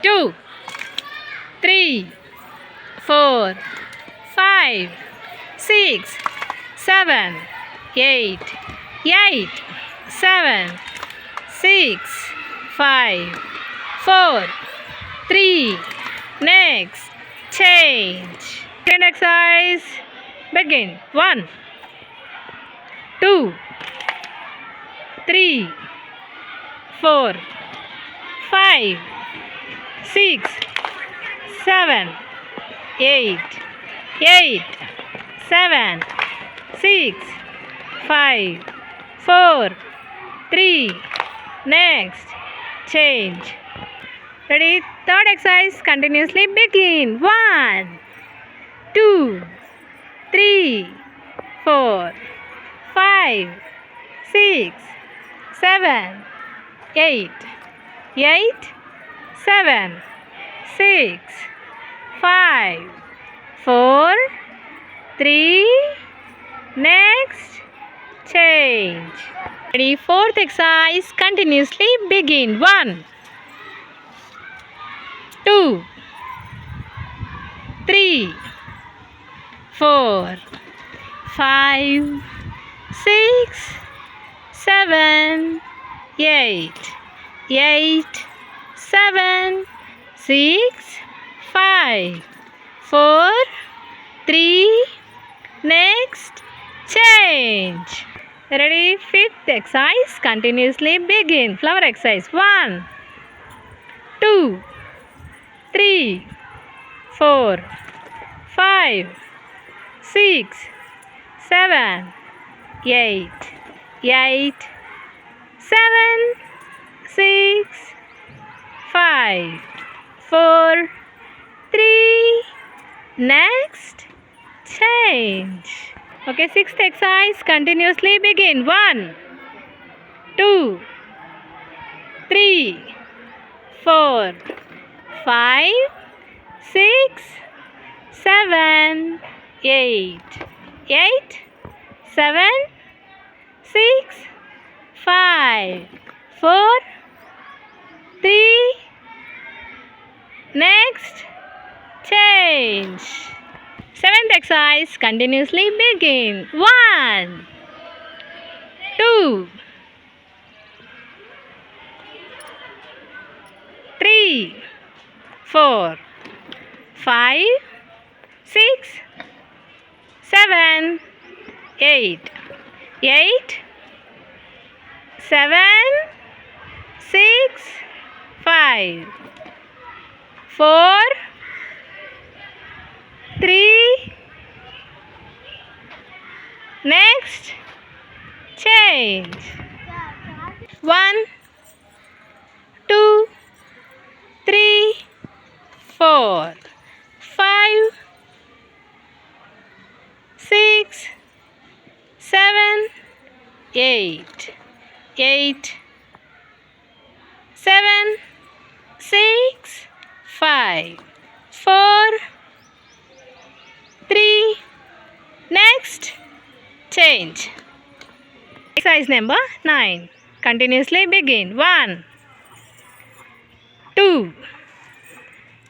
2, 3, 4, 5, 6, 7, 8, 7, 6, 5, 4, 3. Next, change. Second exercise. Begin. 1, 2, 3, 4, 5, 6, 7, 8, 7, 6, 5, 4, 3. Next, change. Ready? Third exercise. Continuously begin. 1, 2, 3, 4, 5, 6, 7, 8, 7, 6, 5, 4, 3. Next, change. Ready? Fourth exercise. Continuously begin. 1, 2, 3, 4, 5, 6, 7, 8, 7, 6, 5, 4, 3. Next, change. Ready? Fifth exercise. Continuously begin. Flower exercise. 1, 2, 3, 4, 5, 6, 7, 8, 7, 6, 5, 4, 3. Next, change. Okay, sixth exercise. Continuously begin. 1, 2, 3, 4, 5, 6, 7, 8, 7, 6, 5, 4, 3. Next, change. Seventh exercise. Continuously begin. 1, 2, 3, 4, 5, 6, 7, 8, 7, 6, 5, 4, 3. Next, change. 1, 2, 3, 4, 5, 6, 7, 8, 7, 6, 5, 4, 3. Next, change. Exercise number 9. Continuously begin. 1, 2,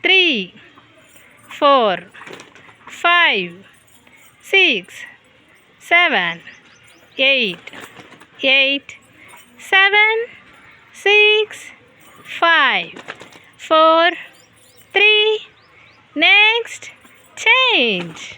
3, 4, 5, 6, 7, 8, 7, 6, 5, 4, 3. Next, change.